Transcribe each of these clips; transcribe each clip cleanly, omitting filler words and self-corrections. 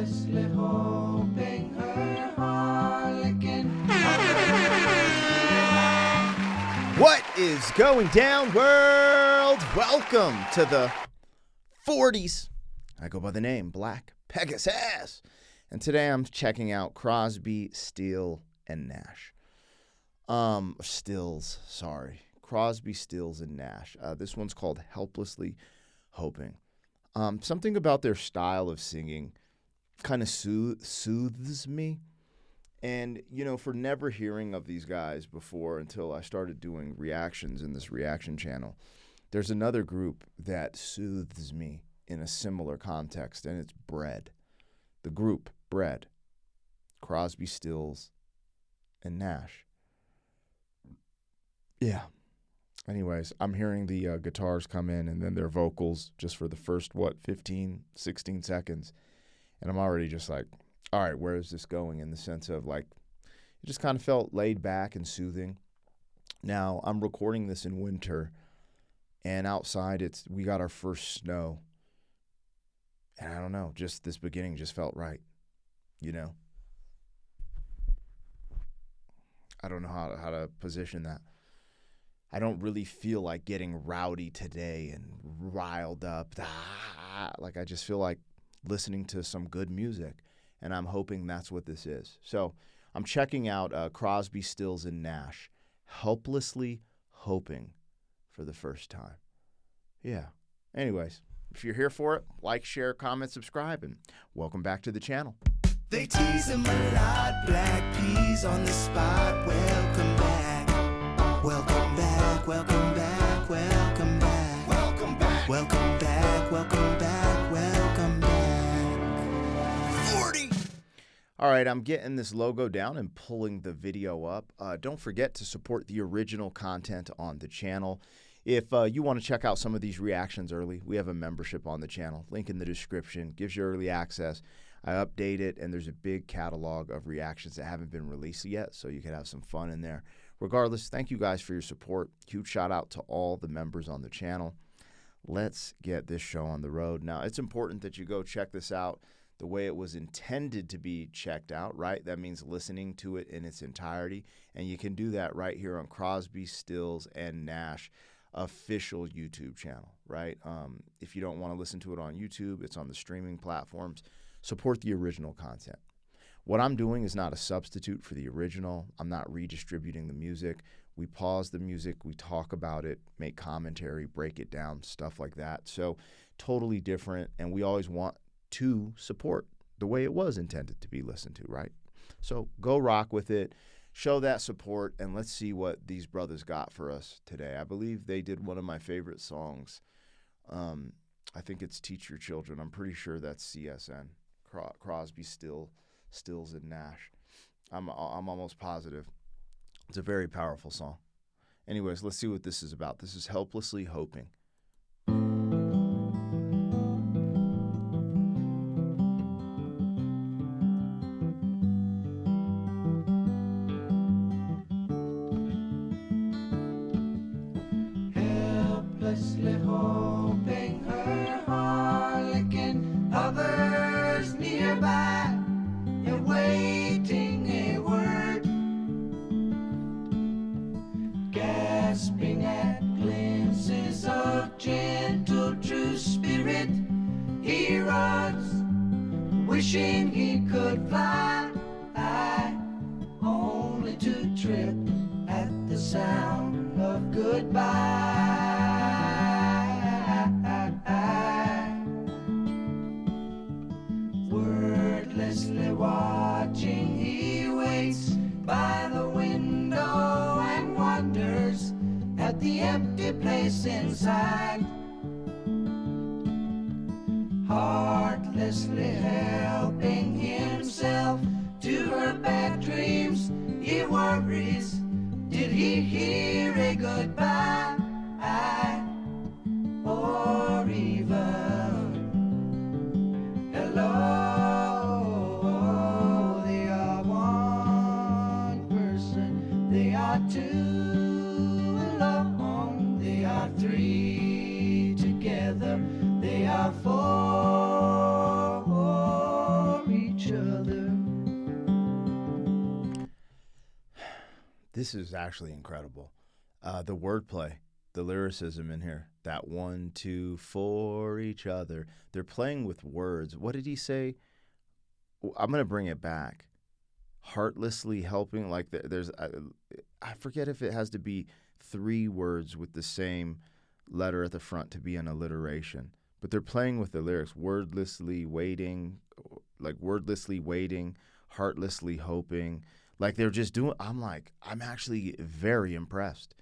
Helplessly hoping her harlequin. What is going down, world? Welcome to the 40s. I go by the name Black Pegasus. And today I'm checking out Crosby, Steele, and Nash. Crosby, Stills, and Nash. This one's called Helplessly Hoping. Something about their style of singing kind of soothes me. And, you know, for never hearing of these guys before until I started doing reactions in this reaction channel, there's another group that soothes me in a similar context, and it's Bread. The group, Bread. Crosby, Stills, and Nash. Yeah. Anyways, I'm hearing the guitars come in and then their vocals just for the first, 15, 16 seconds. And I'm already just like, all right, where is this going, in the sense of like, it just kind of felt laid back and soothing. Now, I'm recording this in winter, and outside we got our first snow. And I don't know, just this beginning just felt right, you know? I don't know how to position that. I don't really feel like getting rowdy today and riled up. Like, I just feel like listening to some good music. And I'm hoping that's what this is. So I'm checking out Crosby, Stills, and Nash, Helplessly Hoping, for the first time. Yeah. Anyways, if you're here for it, like, share, comment, subscribe, and welcome back to the channel. They tease him a lot, black peas on the spot. Welcome back, welcome back, welcome back, welcome back, welcome back, welcome back, welcome back, welcome back. 40. All right, I'm getting this logo down and pulling the video up. Don't forget to support the original content on the channel. If you want to check out some of these reactions early, we have a membership on the channel. Link in the description. Gives you early access. I update it, and there's a big catalog of reactions that haven't been released yet, so you can have some fun in there. Regardless, thank you guys for your support. Huge shout out to all the members on the channel. Let's get this show on the road. Now, it's important that you go check this out the way it was intended to be checked out, right? That means listening to it in its entirety, and you can do that right here on Crosby, Stills, and Nash official YouTube channel, right? If you don't want to listen to it on YouTube, it's on the streaming platforms. Support the original content. What I'm doing is not a substitute for the original. I'm not redistributing the music. We pause the music, we talk about it, make commentary, break it down, stuff like that. So totally different, and we always want to support the way it was intended to be listened to, right? So go rock with it, show that support, and let's see what these brothers got for us today. I believe they did one of my favorite songs. I think it's Teach Your Children. I'm pretty sure that's CSN, Crosby, Stills, and Nash. I'm almost positive. It's a very powerful song. Anyways, let's see what this is about. This is Helplessly Hoping. Helplessly hoping her harlequin hovers nearby, awaiting a word, gasping at glimpses of gentle true spirit. He runs, wishing he could fly, only to trip at the sound of goodbye. Wordlessly watching, he waits by the window and wonders at the empty place inside. Heartlessly helping himself to her bad dreams, he worries, did he hear a goodbye? Or even hello? They are one person, they are two alone, they are three together, they are four. This is actually incredible. The wordplay, the lyricism in here, that 1, 2, for each other. They're playing with words. What did he say? I'm going to bring it back. Heartlessly helping, like there's, I forget if it has to be 3 words with the same letter at the front to be an alliteration. But they're playing with the lyrics. Wordlessly waiting, heartlessly hoping. Like they're just doing, I'm actually very impressed.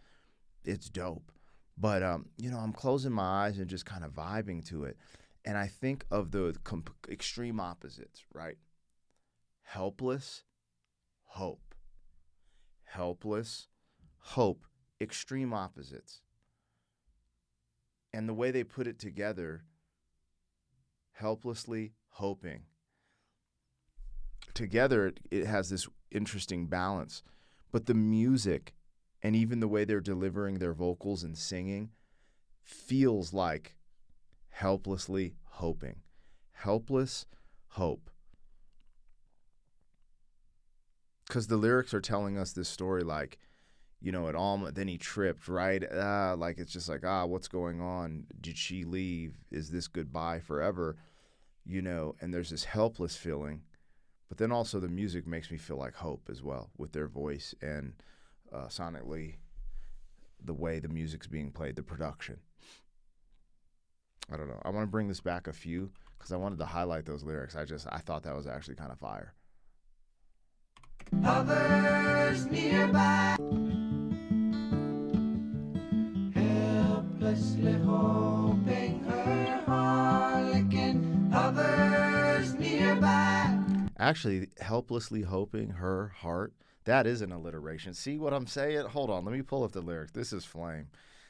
It's dope. But, I'm closing my eyes and just kind of vibing to it. And I think of the extreme opposites, right? Helpless, hope. Helpless, hope. Extreme opposites. And the way they put it together, helplessly hoping. Together, it has this interesting balance. But the music and even the way they're delivering their vocals and singing feels like helplessly hoping. Helpless hope. Because the lyrics are telling us this story like, it all, then he tripped, right? Like it's just like, what's going on? Did she leave? Is this goodbye forever? And there's this helpless feeling. But then also the music makes me feel like hope as well with their voice and sonically the way the music's being played, the production. I don't know. I want to bring this back a few because I wanted to highlight those lyrics. I thought that was actually kind of fire. Hovers nearby, helplessly hoping her harlequin hovers nearby. Actually, helplessly hoping her heart, that is an alliteration. See what I'm saying? Hold on, let me pull up the lyrics. This is flame.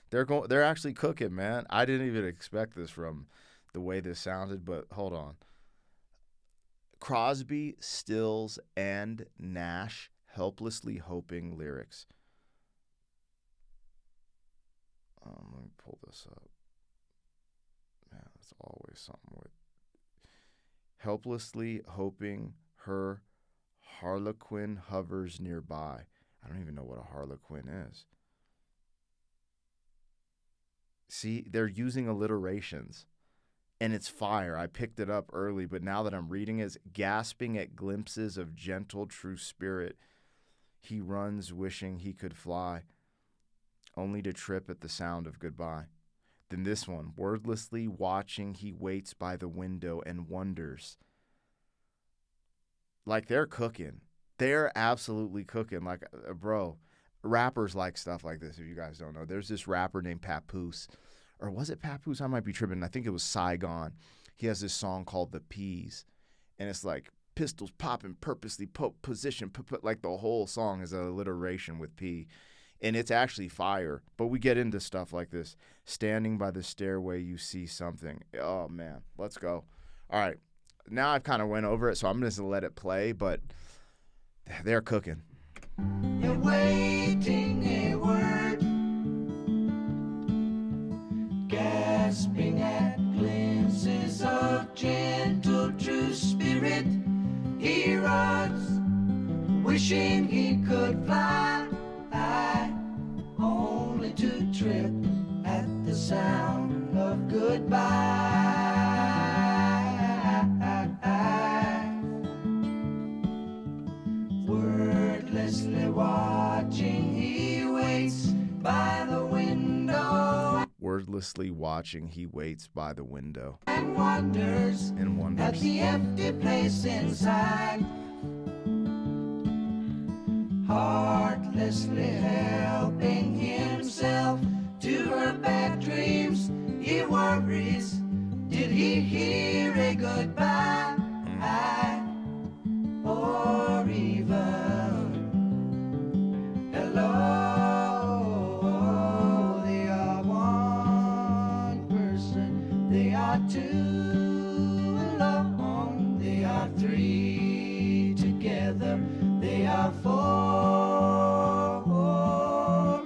They're actually cooking, man. I didn't even expect this from the way this sounded, but hold on. Crosby, Stills, and Nash, helplessly hoping lyrics. Let me pull this up. Man, that's always something with helplessly hoping her harlequin hovers nearby. I don't even know what a harlequin is. See, they're using alliterations. And it's fire. I picked it up early, but now that I'm reading it, it's gasping at glimpses of gentle, true spirit. He runs wishing he could fly, only to trip at the sound of goodbye. Then this one, wordlessly watching, he waits by the window and wonders. Like they're cooking. They're absolutely cooking. Like, bro, rappers like stuff like this, if you guys don't know. There's this rapper named Papoose. Or was it Papoose? I might be tripping. I think it was Saigon. He has this song called The Peas. And it's like pistols popping, purposely position. Like the whole song is an alliteration with P. And it's actually fire. But we get into stuff like this. Standing by the stairway, you see something. Oh, man. Let's go. All right. Now I've kind of went over it, so I'm just going to let it play. But they're cooking. You're waiting a word, gasping at glimpses of gentle true spirit. He runs, wishing he could fly, only to trip at the sound of goodbye. Wordlessly watching, he waits by the window. Wordlessly watching, he waits by the window. And wonders at the empty place inside. Heartlessly helping himself to her bad dreams. He worries, did he hear a goodbye? Or even hello? They are one person, they are two alone, they are three together, they are for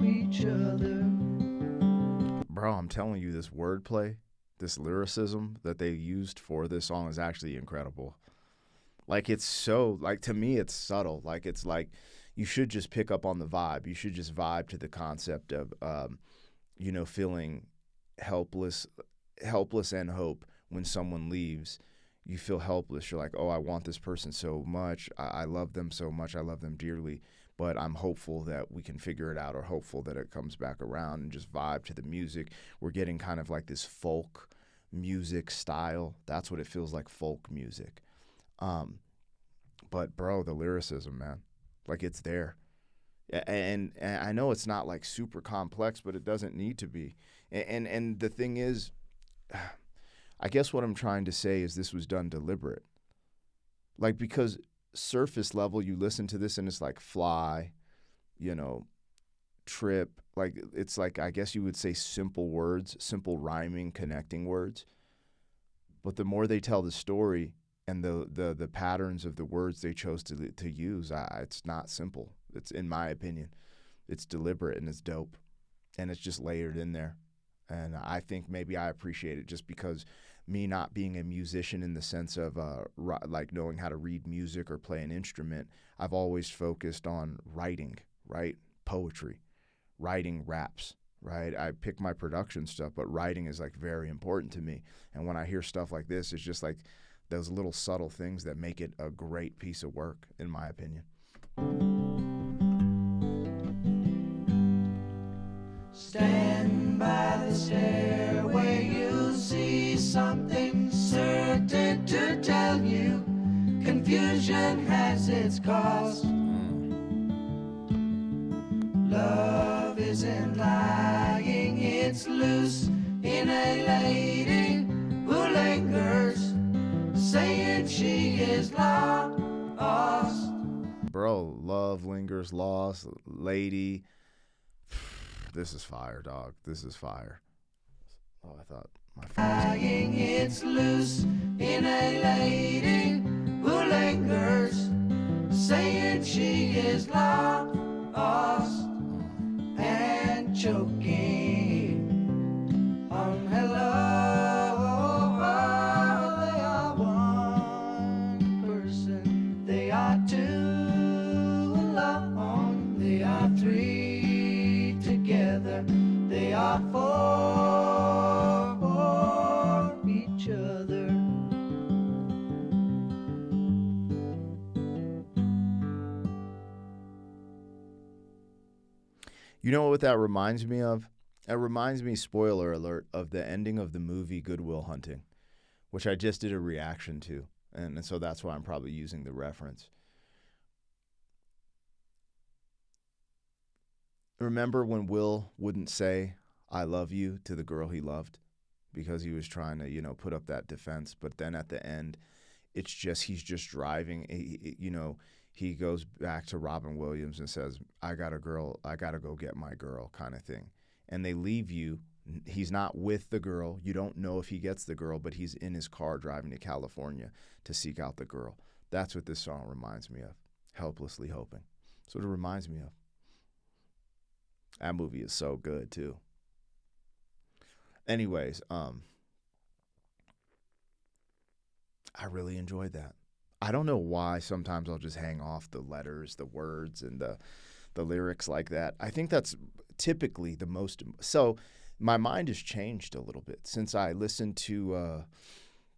each other. Bro, I'm telling you, this wordplay, this lyricism that they used for this song is actually incredible. Like, it's so, like, to me, it's subtle. Like, it's like, you should just pick up on the vibe. You should just vibe to the concept of, feeling helpless and hope when someone leaves. You feel helpless. You're like, oh, I want this person so much. I love them so much. I love them dearly. But I'm hopeful that we can figure it out, or hopeful that it comes back around, and just vibe to the music. We're getting kind of like this folk music style. That's what it feels like, folk music. But bro, the lyricism, man, like, it's there. And I know it's not like super complex, but it doesn't need to be. And the thing is, I guess what I'm trying to say is this was done deliberate. Like, because surface level, you listen to this and it's like fly, trip. Like, it's like, I guess you would say simple words, simple rhyming, connecting words. But the more they tell the story and the patterns of the words they chose to use, it's not simple. It's, in my opinion, it's deliberate and it's dope. And it's just layered in there. And I think maybe I appreciate it just because me not being a musician in the sense of like knowing how to read music or play an instrument, I've always focused on writing, right? Poetry, writing raps, right? I pick my production stuff, but writing is like very important to me. And when I hear stuff like this, it's just like those little subtle things that make it a great piece of work, in my opinion. Stand by the stairway, you'll see something certain to tell you. Confusion has its cost. Love isn't lying, it's loose in a lady who lingers, saying she is lost. Bro, love lingers, lost, lady. This is fire, dog. This is fire. Oh, I thought my Lying, it's loose in a lady who lingers, saying she is lost and choking on hello. They are one person, they are two alone, they are three together, they are four for each other. You know what that reminds me of? It reminds me, spoiler alert, of the ending of the movie Good Will Hunting, which I just did a reaction to. And so that's why I'm probably using the reference. Remember when Will wouldn't say, I love you, to the girl he loved? Because he was trying to, put up that defense. But then at the end, it's just, he's just driving, he goes back to Robin Williams and says, I got a girl, I got to go get my girl, kind of thing. And they leave you. He's not with the girl. You don't know if he gets the girl, but he's in his car driving to California to seek out the girl. That's what this song reminds me of. Helplessly hoping. That's what it reminds me of. That movie is so good too. Anyways, I really enjoyed that. I don't know why sometimes I'll just hang off the letters, the words, and the lyrics like that. I think that's typically the most. So my mind has changed a little bit since I listened to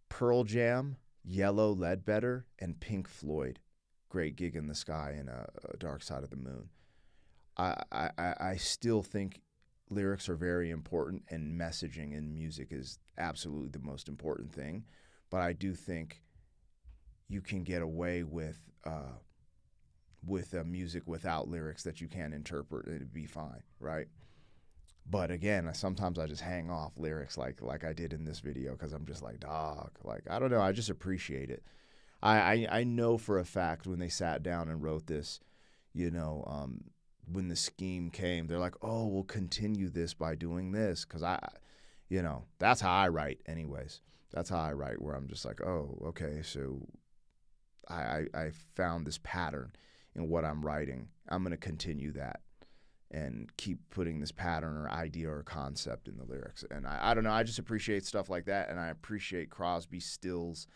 Pearl Jam, Yellow Ledbetter, and Pink Floyd, Great Gig in the Sky and Dark Side of the Moon. I still think lyrics are very important, and messaging in music is absolutely the most important thing. But I do think you can get away with music without lyrics that you can't interpret, and it'd be fine, right? But again, sometimes I just hang off lyrics like I did in this video, because I'm just like, dog, like, I don't know, I just appreciate it. I know for a fact when they sat down and wrote this, when the scheme came, they're like, oh, we'll continue this by doing this, because that's how I write anyways. That's how I write, where I'm just like, oh, okay, so I found this pattern in what I'm writing. I'm going to continue that and keep putting this pattern or idea or concept in the lyrics. And I don't know, I just appreciate stuff like that, and I appreciate Crosby, Stills,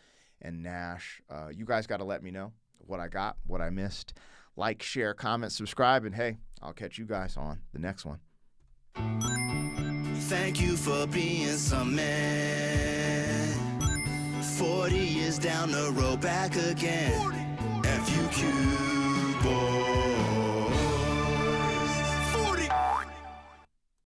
and Nash. You guys got to let me know what I got, what I missed. Like, share, comment, subscribe, and hey, I'll catch you guys on the next one. Thank you for being some man. 40 years down the road, back again. FUQ boy.